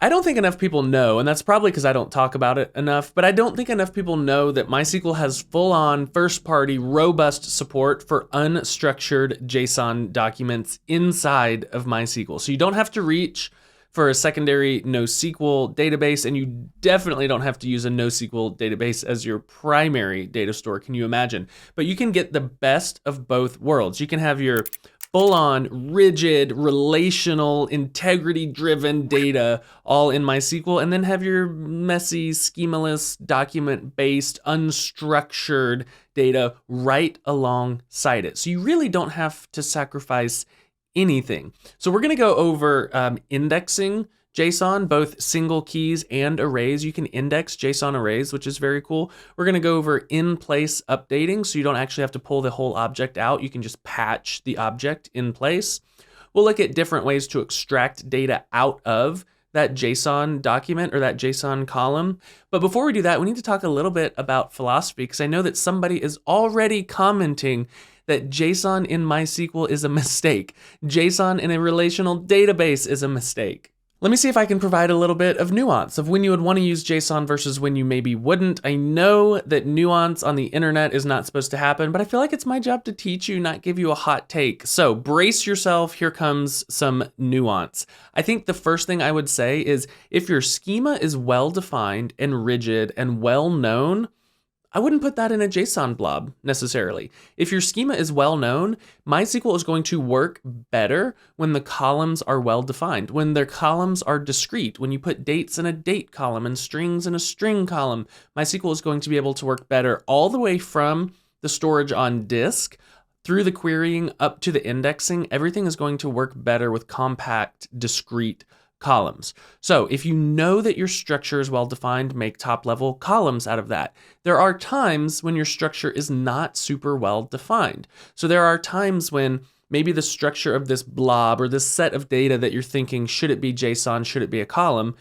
I don't think enough people know, and that's probably because I don't talk about it enough, but I don't think enough people know that MySQL has full-on, first-party, robust support for unstructured JSON documents inside of MySQL. So you don't have to reach for a secondary NoSQL database, and you definitely don't have to use a NoSQL database as your primary data store, can you imagine? But you can get the best of both worlds. You can have your full-on, rigid, relational, integrity-driven data all in MySQL, and then have your messy, schemaless, document-based, unstructured data right alongside it. So you really don't have to sacrifice anything. So we're going to go over indexing JSON, both single keys and arrays. You can index JSON arrays, which is very cool. We're going to go over in-place updating, so you don't actually have to pull the whole object out. You can just patch the object in place. We'll look at different ways to extract data out of that JSON document or that JSON column. But before we do that, we need to talk a little bit about philosophy, because I know that somebody is already commenting that JSON in MySQL is a mistake. JSON in a relational database is a mistake. Let me see if I can provide a little bit of nuance of when you would want to use JSON versus when you maybe wouldn't. I know that nuance on the internet is not supposed to happen, but I feel like it's my job to teach you, not give you a hot take. So brace yourself, here comes some nuance. I think the first thing I would say is if your schema is well-defined and rigid and well-known, I wouldn't put that in a JSON blob necessarily. If your schema is well known, MySQL is going to work better when the columns are well defined, when their columns are discrete, when you put dates in a date column and strings in a string column. MySQL is going to be able to work better all the way from the storage on disk through the querying up to the indexing. Everything is going to work better with compact, discrete columns. So if you know that your structure is well defined, make top level columns out of that. There are times when your structure is not super well defined. So there are times when maybe the structure of this blob or this set of data that you're thinking, should it be JSON, should it be a column?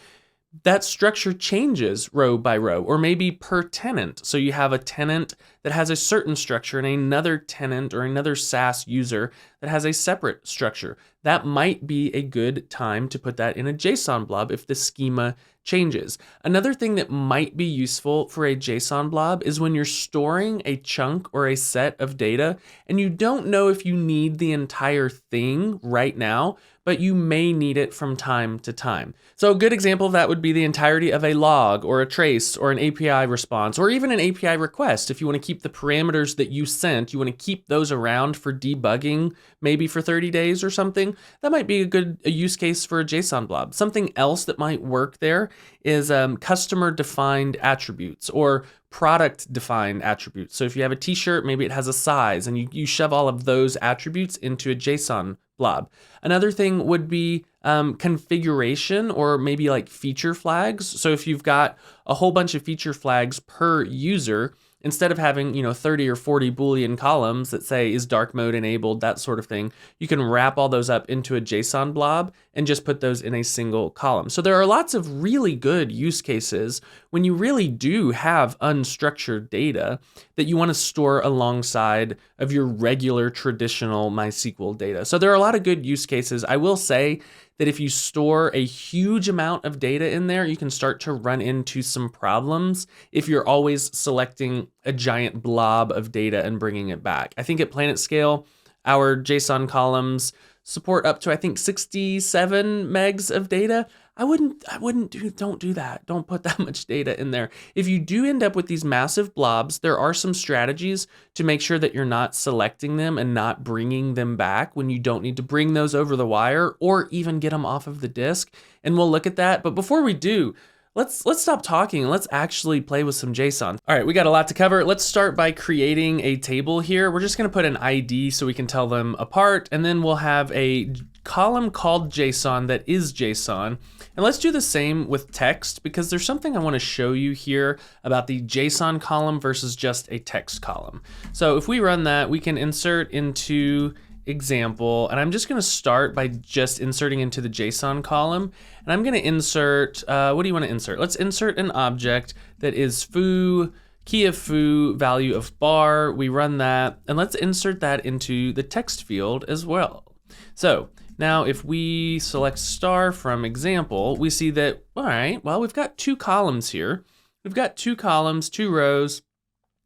That structure changes row by row, or maybe per tenant. So you have a tenant that has a certain structure and another tenant or another SaaS user that has a separate structure. That might be a good time to put that in a JSON blob if the schema changes. Another thing that might be useful for a JSON blob is when you're storing a chunk or a set of data and you don't know if you need the entire thing right now, but you may need it from time to time. So a good example of that would be the entirety of a log or a trace or an API response or even an API request. If you want to keep the parameters that you sent, you want to keep those around for debugging, maybe for 30 days or something, that might be a use case for a JSON blob. Something else that might work there is customer defined attributes or product defined attributes. So if you have a t-shirt, maybe it has a size and you shove all of those attributes into a JSON blob. Another thing would be configuration or maybe like feature flags. So if you've got a whole bunch of feature flags per user, instead of having 30 or 40 Boolean columns that say is dark mode enabled, that sort of thing, you can wrap all those up into a JSON blob and just put those in a single column. So there are lots of really good use cases when you really do have unstructured data that you want to store alongside of your regular traditional MySQL data. So there are a lot of good use cases. I will say that if you store a huge amount of data in there, you can start to run into some problems if you're always selecting a giant blob of data and bringing it back. I think at Planet Scale, our JSON columns support up to, I think, 67 megs of data. Don't do that. Don't put that much data in there. If you do end up with these massive blobs, there are some strategies to make sure that you're not selecting them and not bringing them back when you don't need to bring those over the wire or even get them off of the disk. And we'll look at that. But before we do, let's stop talking and let's actually play with some JSON. All right, we got a lot to cover. Let's start by creating a table here. We're just gonna put an ID so we can tell them apart, and then we'll have a column called JSON that is JSON. And let's do the same with text, because there's something I wanna show you here about the JSON column versus just a text column. So if we run that, we can insert into example, and I'm just gonna start by just inserting into the JSON column, and I'm gonna insert, what do you wanna insert? Let's insert an object that is foo, key of foo, value of bar. We run that, and let's insert that into the text field as well. So Now, if we select star from example, we see that, all right, well, we've got 2 columns here. We've got 2 columns, 2 rows.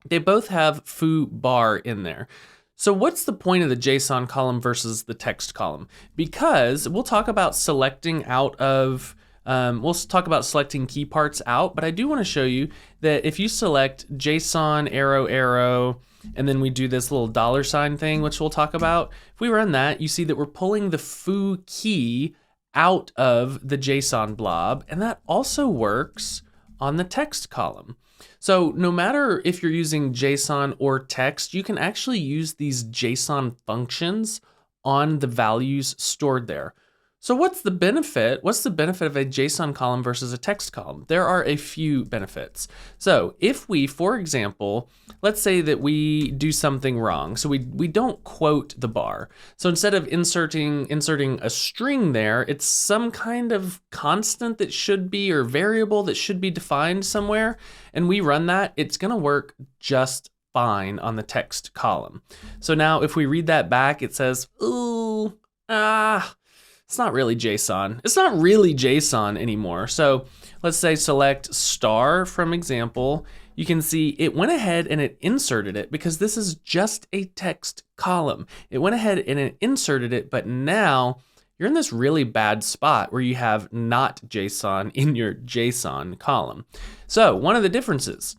They both have foo bar in there. So what's the point of the JSON column versus the text column? Because we'll talk about selecting out of, we'll talk about selecting key parts out, but I do want to show you that if you select JSON arrow arrow, and then we do this little $ thing, which we'll talk about, if we run that, you see that we're pulling the foo key out of the JSON blob, and that also works on the text column. So no matter if you're using JSON or text, you can actually use these JSON functions on the values stored there. So what's the benefit? What's the benefit of a JSON column versus a text column? There are a few benefits. So if we, for example, let's say that we do something wrong. So we don't quote the bar. So instead of inserting a string there, it's some kind of constant that should be, or variable that should be defined somewhere. And we run that, it's gonna work just fine on the text column. So now if we read that back, it says, ooh, it's not really JSON. It's not really JSON anymore. So let's say select star from example. You can see it went ahead and it inserted it because this is just a text column. It went ahead and it inserted it, but now you're in this really bad spot where you have not JSON in your JSON column. So one of the differences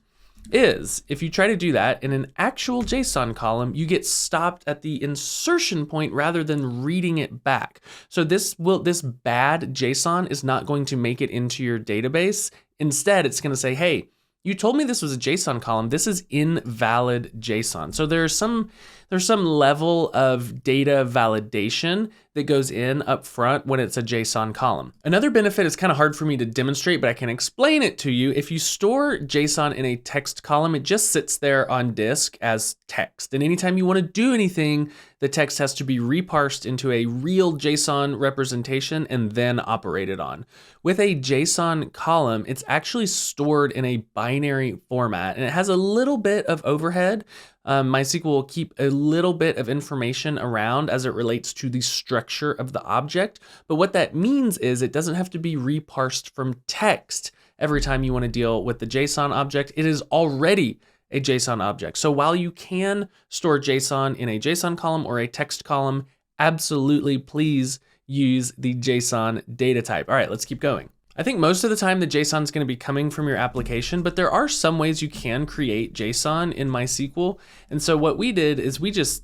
is if you try to do that in an actual JSON column, you get stopped at the insertion point rather than reading it back. So this bad JSON is not going to make it into your database. Instead, it's going to say, hey, you told me this was a JSON column. This is invalid JSON. So there's some level of data validation that goes in up front when it's a JSON column. Another benefit is kind of hard for me to demonstrate, but I can explain it to you. If you store JSON in a text column, it just sits there on disk as text. And anytime you want to do anything, the text has to be reparsed into a real JSON representation and then operated on. With a JSON column, it's actually stored in a binary format, and it has a little bit of overhead. MySQL will keep a little bit of information around as it relates to the structure of the object. But what that means is it doesn't have to be reparsed from text every time you want to deal with the JSON object. It is already a JSON object. So while you can store JSON in a JSON column or a text column, absolutely please use the JSON data type. All right, let's keep going. I think most of the time the JSON is going to be coming from your application, but there are some ways you can create JSON in MySQL. And so what we did is we just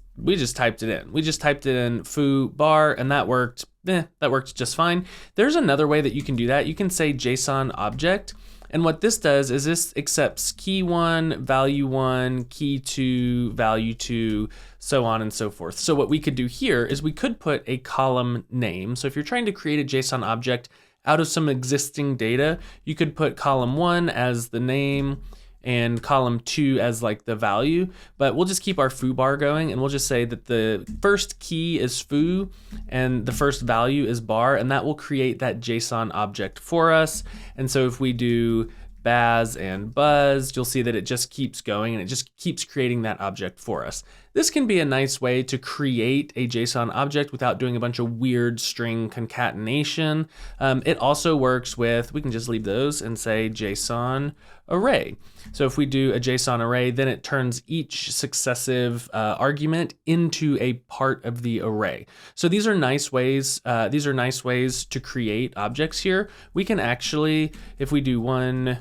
typed it in. We just typed it in foo bar, and that worked. That worked just fine. There's another way that you can do that. You can say JSON object. And what this does is this accepts key 1, value 1, key 2, value 2, so on and so forth. So what we could do here is we could put a column name. So if you're trying to create a JSON object out of some existing data, you could put column 1 as the name and column 2 as like the value, but we'll just keep our foo bar going, and we'll just say that the first key is foo and the first value is bar, and that will create that JSON object for us. And so if we do Baz and Buzz, you'll see that it just keeps going and it just keeps creating that object for us. This can be a nice way to create a JSON object without doing a bunch of weird string concatenation. It also works with, we can just leave those and say JSON array. So if we do a JSON array, then it turns each successive argument into a part of the array. So these are nice ways. These are nice ways to create objects here. We can actually, if we do 1,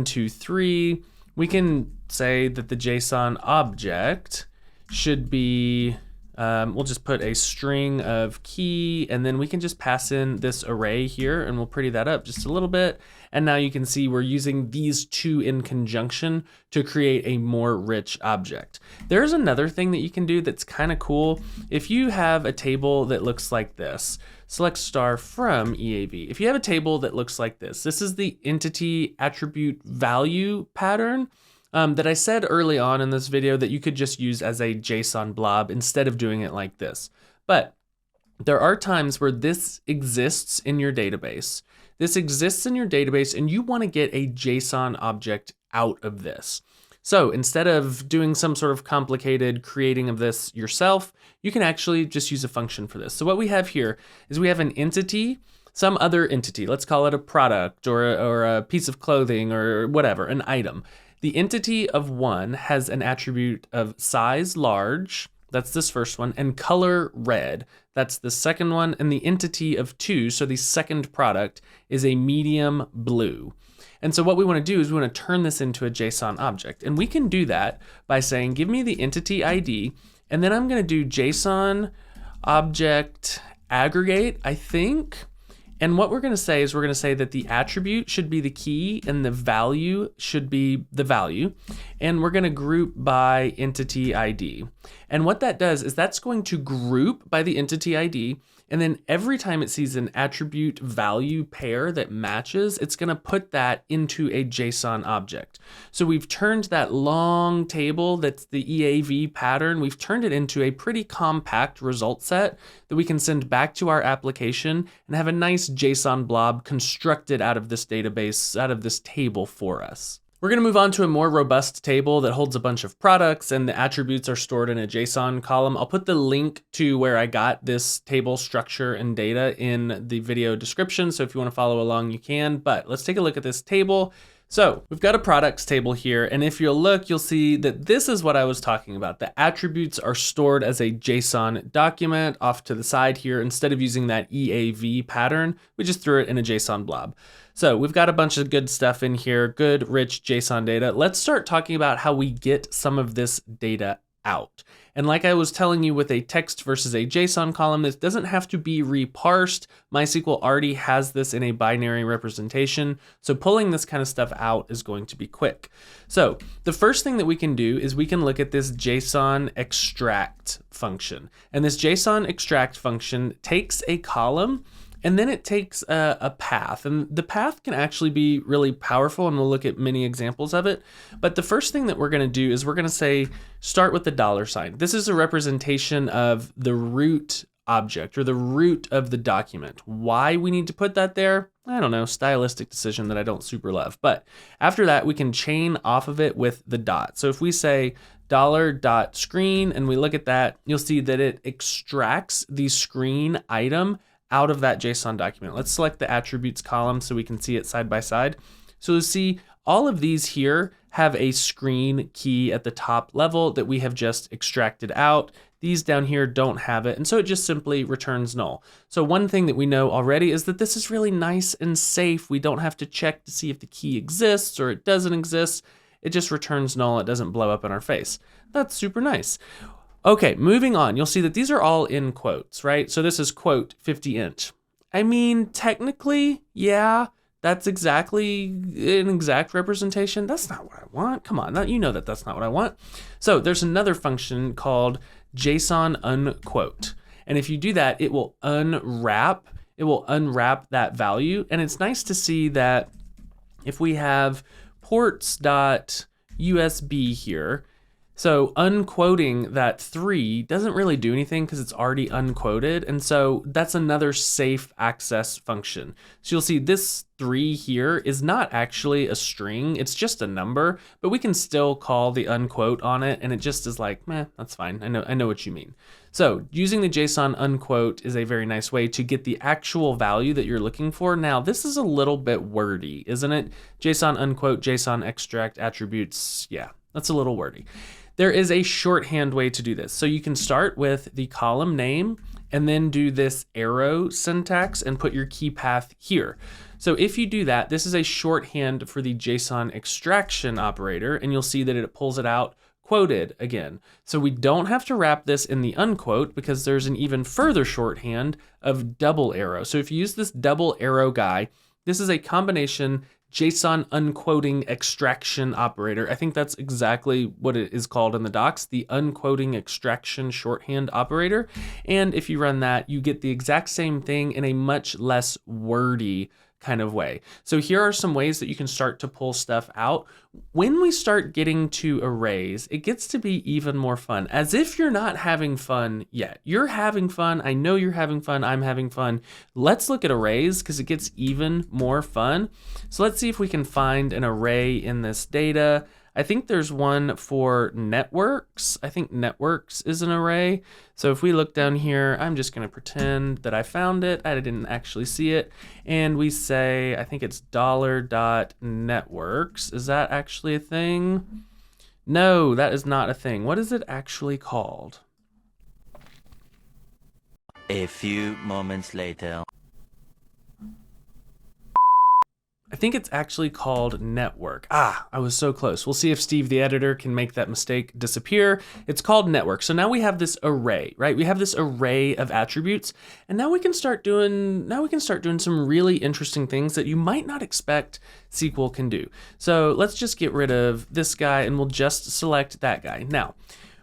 2, 3, we can say that the JSON object should be, we'll just put a string of key, and then we can just pass in this array here, and we'll pretty that up just a little bit. And now you can see we're using these two in conjunction to create a more rich object. There's another thing that you can do that's kind of cool. If you have a table that looks like this, select star from EAV. If you have a table that looks like this is the entity attribute value pattern that I said early on in this video that you could just use as a JSON blob instead of doing it like this. But there are times where this exists in your database. This exists in your database and you want to get a JSON object out of this. So instead of doing some sort of complicated creating of this yourself, you can actually just use a function for this. So what we have here is we have an entity, some other entity, let's call it a product or a piece of clothing or whatever, an item. The entity of 1 has an attribute of size large, that's this first one, and color red, that's the second one, and the entity of 2, so the second product, is a medium blue. And so what we want to do is we want to turn this into a JSON object. And we can do that by saying, give me the entity ID, and then I'm going to do JSON object aggregate, I think. And what we're going to say is we're going to say that the attribute should be the key and the value should be the value. And we're going to group by entity ID. And what that does is that's going to group by the entity ID. And then every time it sees an attribute value pair that matches, it's going to put that into a JSON object. So we've turned that long table that's the EAV pattern, we've turned it into a pretty compact result set that we can send back to our application and have a nice JSON blob constructed out of this database, out of this table for us. We're going to move on to a more robust table that holds a bunch of products and the attributes are stored in a JSON column. I'll put the link to where I got this table structure and data in the video description. So if you want to follow along, you can, but let's take a look at this table. So we've got a products table here, and if you'll look, you'll see that this is what I was talking about. The attributes are stored as a JSON document off to the side here. Instead of using that EAV pattern, we just threw it in a JSON blob. So we've got a bunch of good stuff in here, good, rich JSON data. Let's start talking about how we get some of this data out. And like I was telling you with a text versus a JSON column, this doesn't have to be reparsed. MySQL already has this in a binary representation. So pulling this kind of stuff out is going to be quick. So the first thing that we can do is we can look at this JSON extract function. And this JSON extract function takes a column and then it takes a path, and the path can actually be really powerful, and we'll look at many examples of it. But the first thing that we're going to do is we're going to say, start with the $sign. This is a representation of the root object or the root of the document. Why we need to put that there? I don't know, stylistic decision that I don't super love. But after that, we can chain off of it with the dot. So if we say $.screen and we look at that, you'll see that it extracts the screen item out of that JSON document. Let's select the attributes column so we can see it side by side. So you'll see all of these here have a screen key at the top level that we have just extracted out. These down here don't have it, and so it just simply returns null. So one thing that we know already is that this is really nice and safe. We don't have to check to see if the key exists or it doesn't exist. It just returns null. It doesn't blow up in our face. That's super nice. Okay, moving on, you'll see that these are all in quotes, right? So this is quote 50-inch. I mean, technically, yeah, that's exactly an exact representation. That's not what I want. Come on, you know that that's not what I want. So there's another function called JSON unquote. And if you do that, it will unwrap that value. And it's nice to see that if we have ports.usb here, so unquoting that 3 doesn't really do anything because it's already unquoted. And so that's another safe access function. So you'll see this 3 here is not actually a string, it's just a number, but we can still call the unquote on it and it just is like, meh, that's fine. I know what you mean. So using the JSON unquote is a very nice way to get the actual value that you're looking for. Now, this is a little bit wordy, isn't it? JSON unquote, JSON extract attributes. Yeah, that's a little wordy. There is a shorthand way to do this. So you can start with the column name and then do this arrow syntax and put your key path here. So if you do that, this is a shorthand for the JSON extraction operator, and you'll see that it pulls it out quoted again. So we don't have to wrap this in the unquote because there's an even further shorthand of double arrow. So if you use this double arrow guy, this is a combination JSON unquoting extraction operator. I think that's exactly what it is called in the docs, the unquoting extraction shorthand operator. And if you run that, you get the exact same thing in a much less wordy kind of way. So here are some ways that you can start to pull stuff out. When we start getting to arrays, it gets to be even more fun, as if you're not having fun yet. You're having fun. I know you're having fun. I'm having fun. Let's look at arrays because it gets even more fun. So let's see if we can find an array in this data. I think there's one for networks. I think networks is an array. So if we look down here, I'm just gonna pretend that I found it. I didn't actually see it. And we say, I think it's $.networks. Is that actually a thing? No, that is not a thing. What is it actually called? A few moments later. I think it's actually called network. I was so close. We'll see if Steve, the editor, can make that mistake disappear. It's called network. So now we have this array, right? We have this array of attributes, and now we can start doing some really interesting things that you might not expect SQL can do. So let's just get rid of this guy and we'll just select that guy. Now,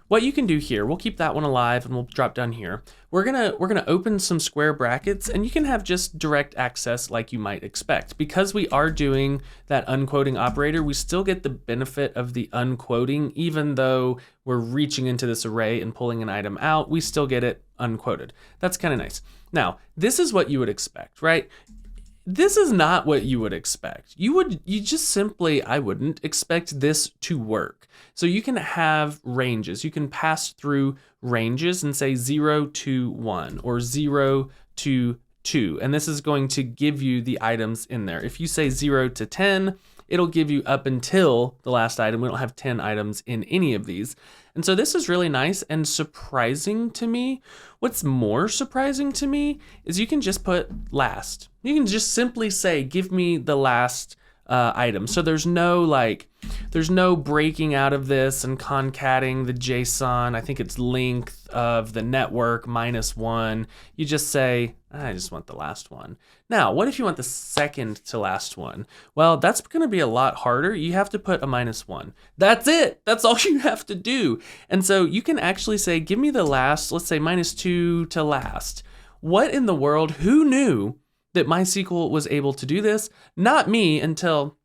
what you can do here, we'll keep that one alive and we'll drop down here. We're gonna open some square brackets and you can have just direct access like you might expect. Because we are doing that unquoting operator, we still get the benefit of the unquoting, even though we're reaching into this array and pulling an item out, we still get it unquoted. That's kind of nice. Now, this is what you would expect, right? This is not what you would expect. You just simply, I wouldn't expect this to work. So you can have ranges. You can pass through ranges and say 0 to 1 or 0 to 2. And this is going to give you the items in there. If you say 0 to 10, it'll give you up until the last item. We don't have 10 items in any of these. And so this is really nice and surprising to me. What's more surprising to me is you can just put last. You can just simply say, give me the last item. So there's no breaking out of this and concatenating the JSON. I think it's length of the network -1. You just say, I just want the last one. Now, what if you want the second to last one? Well, that's gonna be a lot harder. You have to put a -1. That's it, that's all you have to do. And so you can actually say, give me the last, let's say -2 to last. What in the world, who knew that MySQL was able to do this? Not me until,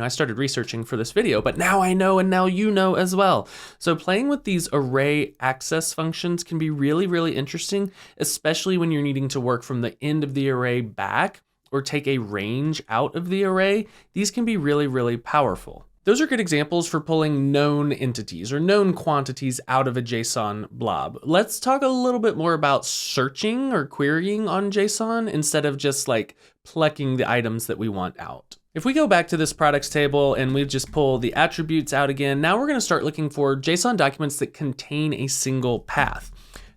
I started researching for this video, but now I know and now you know as well. So playing with these array access functions can be really, really interesting, especially when you're needing to work from the end of the array back or take a range out of the array. These can be really, really powerful. Those are good examples for pulling known entities or known quantities out of a JSON blob. Let's talk a little bit more about searching or querying on JSON instead of just like plucking the items that we want out. If we go back to this products table and we just pull the attributes out again, now we're gonna start looking for JSON documents that contain a single path.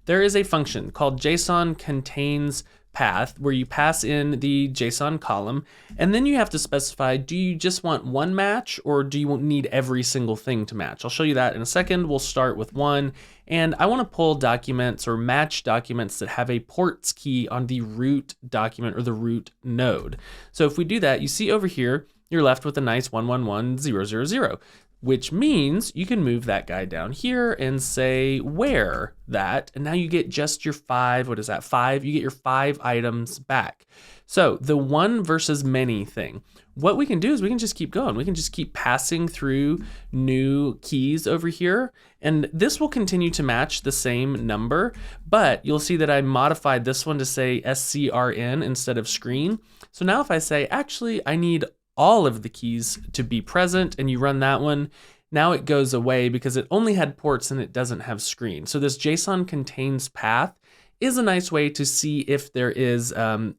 There is a function called JSON contains path where you pass in the JSON column, and then you have to specify, do you just want one match or do you need every single thing to match? I'll show you that in a second. We'll start with one, and I want to pull documents or match documents that have a ports key on the root document or the root node. So if we do that, you see over here, you're left with a nice 111,000. Which means you can move that guy down here and say where that, and now you get just your 5, what is that, 5? You get your 5 items back. So the one versus many thing, what we can do is we can just keep going. We can just keep passing through new keys over here, and this will continue to match the same number, but you'll see that I modified this one to say SCRN instead of screen. So now if I say, actually, I need all of the keys to be present, and you run that one, now it goes away because it only had ports and it doesn't have screen. So this JSON contains path is a nice way to see if there is a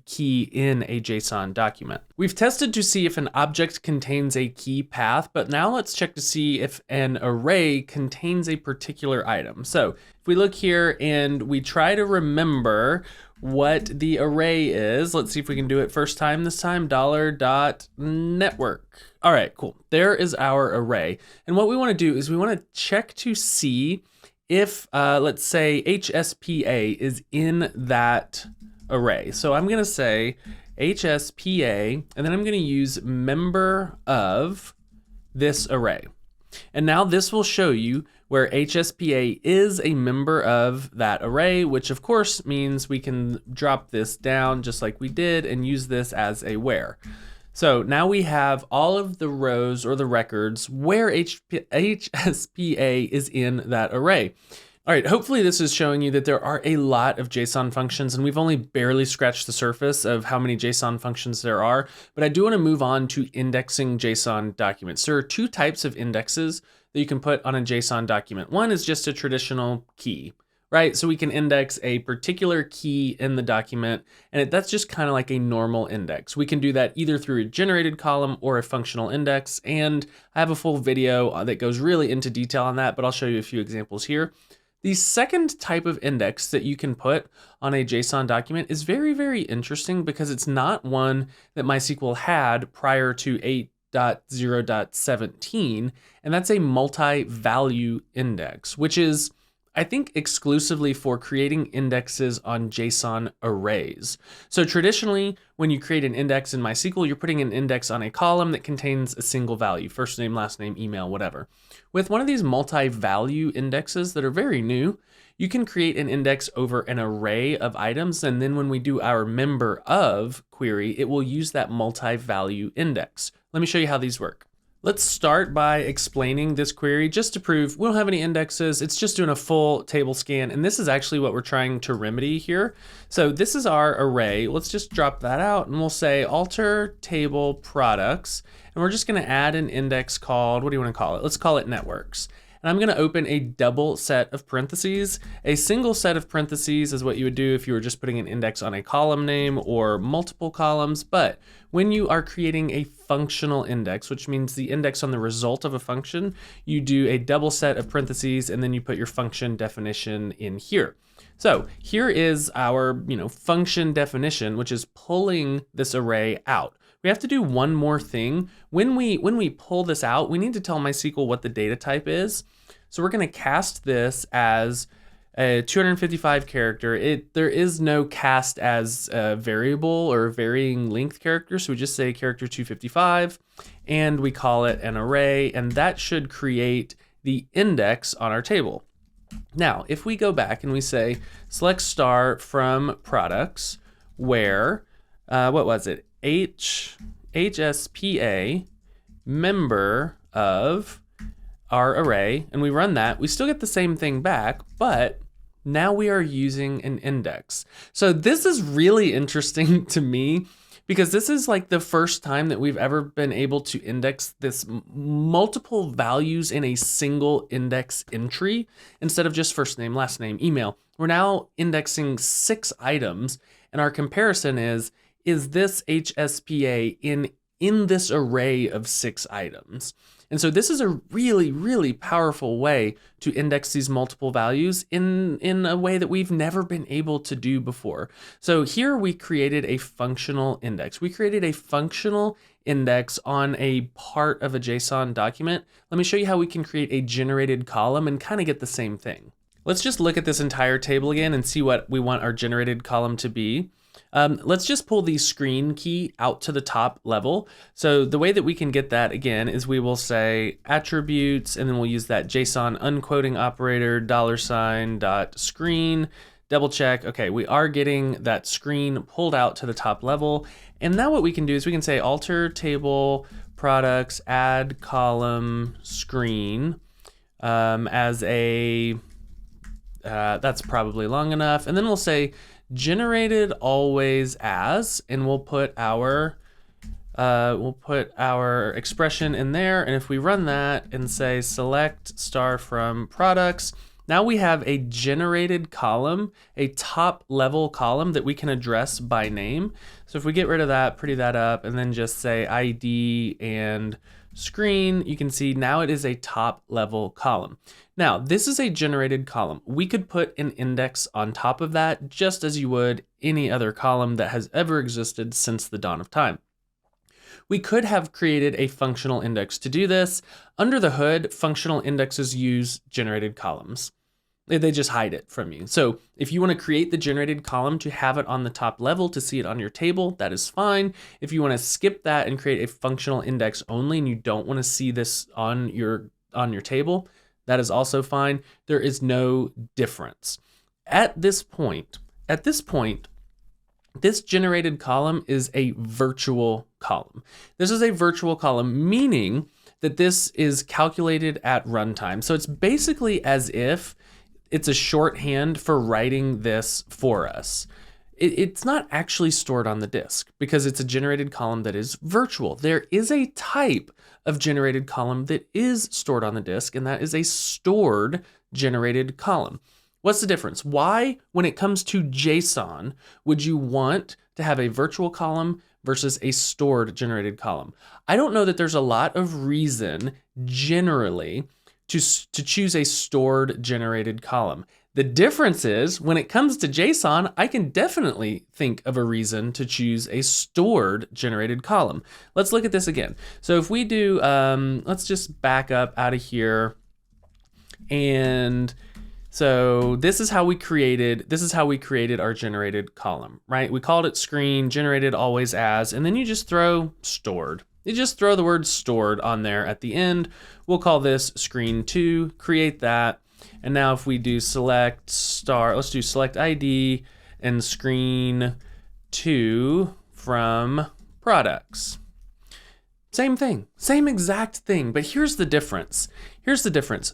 key in a JSON document. We've tested to see if an object contains a key path, but now let's check to see if an array contains a particular item. So if we look here and we try to remember what the array is, let's see if we can do it first time this time, $.network. All right, cool. There is our array. And what we want to do is we want to check to see if, let's say, HSPA is in that array. So I'm going to say HSPA, and then I'm going to use member of this array. And now this will show you where HSPA is a member of that array, which of course means we can drop this down just like we did and use this as a where. So now we have all of the rows or the records where HSPA is in that array. All right, hopefully this is showing you that there are a lot of JSON functions, and we've only barely scratched the surface of how many JSON functions there are, but I do want to move on to indexing JSON documents. There are two types of indexes that you can put on a JSON document. One is just a traditional key, right? So we can index a particular key in the document, and that's just kind of like a normal index. We can do that either through a generated column or a functional index, and I have a full video that goes really into detail on that, but I'll show you a few examples here. The second type of index that you can put on a JSON document is very, very interesting because it's not one that MySQL had prior to 8.0.17, and that's a multi-value index, which is, I think, exclusively for creating indexes on JSON arrays. So traditionally, when you create an index in MySQL, you're putting an index on a column that contains a single value, first name, last name, email, whatever. With one of these multi-value indexes that are very new, you can create an index over an array of items, and then when we do our member of query, it will use that multi-value index. Let me show you how these work. Let's start by explaining this query just to prove we don't have any indexes. It's just doing a full table scan. And this is actually what we're trying to remedy here. So this is our array. Let's just drop that out and we'll say alter table products. And we're just going to add an index called, what do you want to call it? Let's call it networks. And I'm going to open a double set of parentheses. A single set of parentheses is what you would do if you were just putting an index on a column name or multiple columns. But when you are creating a functional index, which means the index on the result of a function, you do a double set of parentheses and then you put your function definition in here. So here is our function definition, which is pulling this array out. We have to do one more thing. When we pull this out, we need to tell MySQL what the data type is. So we're going to cast this as a 255 character. There is no cast as a variable or varying length character. So we just say character 255 and we call it an array, and that should create the index on our table. Now, if we go back and we say select star from products where, what was it? HSPA member of our array, and we run that, we still get the same thing back, but now we are using an index. So this is really interesting to me because this is like the first time that we've ever been able to index this multiple values in a single index entry instead of just first name, last name, email. We're now indexing 6 items, and our comparison is this HSPA in this array of 6 items? And so this is a really, really powerful way to index these multiple values in a way that we've never been able to do before. So here we created a functional index. We created a functional index on a part of a JSON document. Let me show you how we can create a generated column and kind of get the same thing. Let's just look at this entire table again and see what we want our generated column to be. Let's just pull the screen key out to the top level. So the way that we can get that again is we will say attributes, and then we'll use that JSON unquoting operator $.screen, double check. Okay, we are getting that screen pulled out to the top level. And now what we can do is we can say alter table products, add column screen as a, that's probably long enough. And then we'll say generated always as, and we'll put our expression in there. And if we run that and say select star from products, now we have a generated column, a top level column that we can address by name. So if we get rid of that, pretty that up, and then just say ID and screen, you can see now it is a top level column. Now, this is a generated column. We could put an index on top of that just as you would any other column that has ever existed since the dawn of time. We could have created a functional index to do this. Under the hood, functional indexes use generated columns. They just hide it from you. So if you want to create the generated column to have it on the top level to see it on your table, that is fine. If you want to skip that and create a functional index only and you don't want to see this on your table, that is also fine. There is no difference. At this point, this generated column is a virtual column. This is a virtual column, meaning that this is calculated at runtime. So it's basically as if it's a shorthand for writing this for us. It's not actually stored on the disk because it's a generated column that is virtual. There is a type of generated column that is stored on the disk, and that is a stored generated column. What's the difference? Why, when it comes to JSON, would you want to have a virtual column versus a stored generated column? I don't know that there's a lot of reason generally to choose a stored generated column. The difference is when it comes to JSON, I can definitely think of a reason to choose a stored generated column. Let's look at this again. So if we do, let's just back up out of here. And so this is how we created our generated column, right? We called it screen, generated always as, and then you just throw stored. You just throw the word stored on there at the end. We'll call this screen 2, create that. And now if we do select star, let's do select ID and screen 2 from products. Same thing, same exact thing, but here's the difference.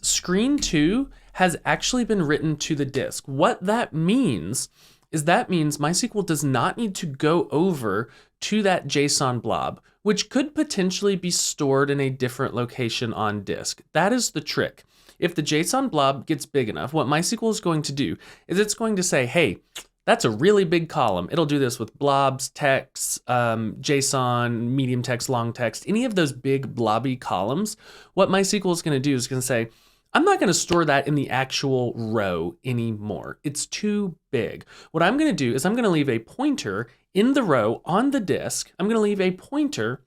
Screen 2 has actually been written to the disk. What that means is MySQL does not need to go over to that JSON blob, which could potentially be stored in a different location on disk. That is the trick. If the JSON blob gets big enough, what MySQL is going to do is it's going to say, hey, that's a really big column. It'll do this with blobs, text, JSON, medium text, long text, any of those big blobby columns. What MySQL is going to do is going to say, I'm not going to store that in the actual row anymore. It's too big. What I'm going to do is I'm going to leave a pointer in the row on the disk. I'm going to leave a pointer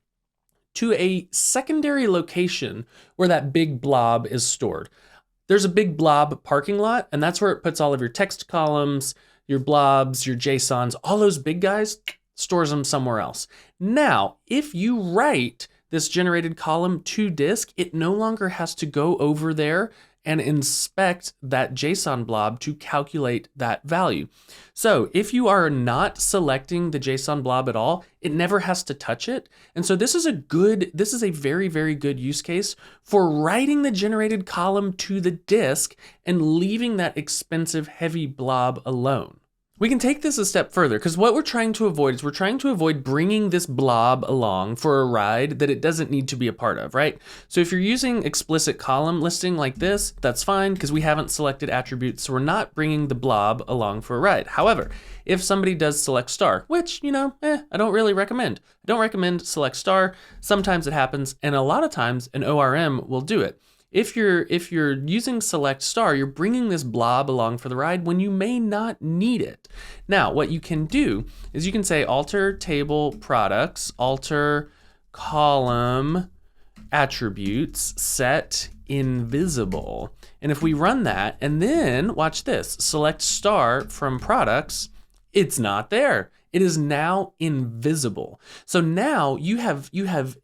to a secondary location where that big blob is stored. There's a big blob parking lot, and that's where it puts all of your text columns, your blobs, your JSONs, all those big guys, stores them somewhere else. Now, if you write this generated column to disk, it no longer has to go over there and inspect that JSON blob to calculate that value. So if you are not selecting the JSON blob at all, it never has to touch it. And so this is a very, very good use case for writing the generated column to the disk and leaving that expensive heavy blob alone. We can take this a step further because what we're trying to avoid bringing this blob along for a ride that it doesn't need to be a part of, right? So if you're using explicit column listing like this, that's fine because we haven't selected attributes, so we're not bringing the blob along for a ride. However, if somebody does select star, which, I don't really recommend. I don't recommend select star. Sometimes it happens, and a lot of times an ORM will do it. If you're using select star, you're bringing this blob along for the ride when you may not need it. Now, what you can do is you can say alter table products, alter column attributes, set invisible. And if we run that, and then watch this, select star from products, it's not there. It is now invisible. So now you have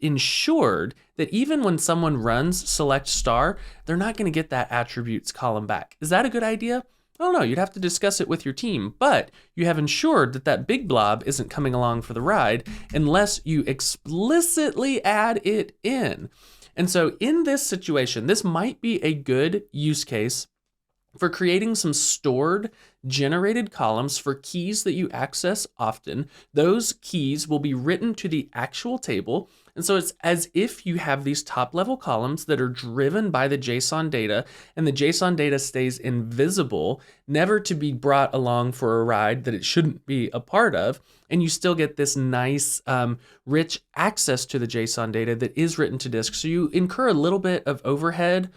ensured that even when someone runs select star, they're not going to get that attributes column back. Is that a good idea? I don't know. You'd have to discuss it with your team, but you have ensured that that big blob isn't coming along for the ride unless you explicitly add it in. And so in this situation, this might be a good use case for creating some stored generated columns for keys that you access often. Those keys will be written to the actual table. And so it's as if you have these top level columns that are driven by the JSON data, and the JSON data stays invisible, never to be brought along for a ride that it shouldn't be a part of. And you still get this nice, rich access to the JSON data that is written to disk. So you incur a little bit of overhead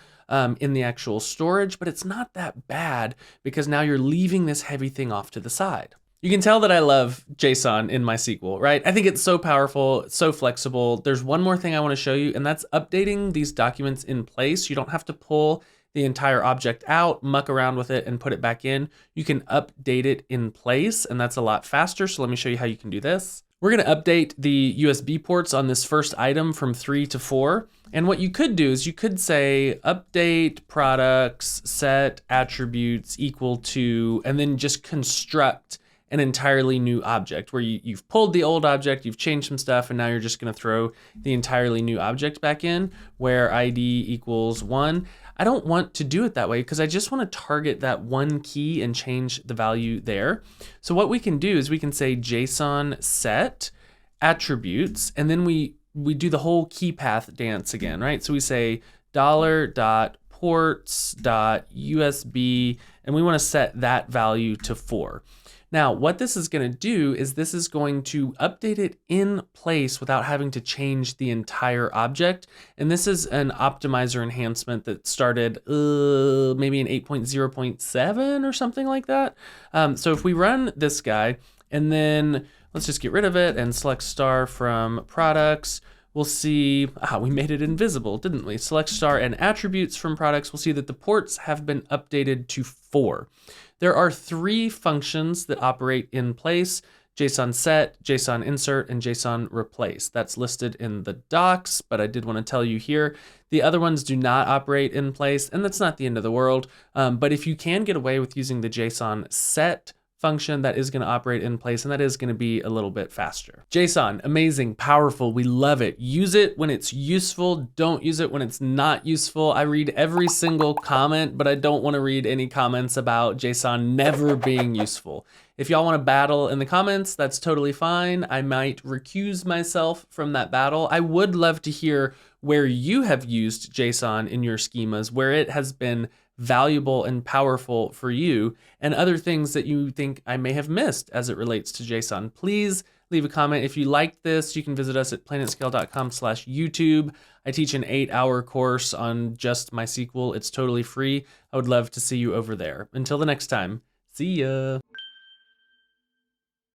in the actual storage, but it's not that bad because now you're leaving this heavy thing off to the side. You can tell that I love JSON in MySQL, right? I think it's so powerful, it's so flexible. There's one more thing I want to show you, and that's updating these documents in place. You don't have to pull the entire object out, muck around with it, and put it back in. You can update it in place, and that's a lot faster. So let me show you how you can do this. We're going to update the USB ports on this first item from 3 to 4. And what you could do is you could say update products set attributes equal to, and then just construct an entirely new object where you've pulled the old object, you've changed some stuff, and now you're just going to throw the entirely new object back in where ID equals 1. I don't want to do it that way because I just want to target that one key and change the value there. So what we can do is we can say JSON set attributes, and then we do the whole key path dance again, right? So we say $ports.usb, and we want to set that value to 4. Now, what this is going to do is this is going to update it in place without having to change the entire object. And this is an optimizer enhancement that started maybe in 8.0.7 or something like that. So if we run this guy, and then let's just get rid of it and select star from products, we'll see, we made it invisible, didn't we? Select star and attributes from products, we'll see that the ports have been updated to 4. There are 3 functions that operate in place: JSON set, JSON insert, and JSON replace. That's listed in the docs, but I did want to tell you here, the other ones do not operate in place, and that's not the end of the world. But if you can get away with using the JSON set function, that is going to operate in place, and that is going to be a little bit faster. JSON, amazing, powerful, we love it. Use it when it's useful, don't use it when it's not useful. I read every single comment, but I don't want to read any comments about JSON never being useful. If y'all want to battle in the comments, that's totally fine. I might recuse myself from that battle. I would love to hear where you have used JSON in your schemas, where it has been valuable and powerful for you, and other things that you think I may have missed as it relates to JSON. Please leave a comment. If you liked this, you can visit us at planetscale.com/YouTube. I teach an 8-hour course on just MySQL. It's totally free. I would love to see you over there. Until the next time, see ya.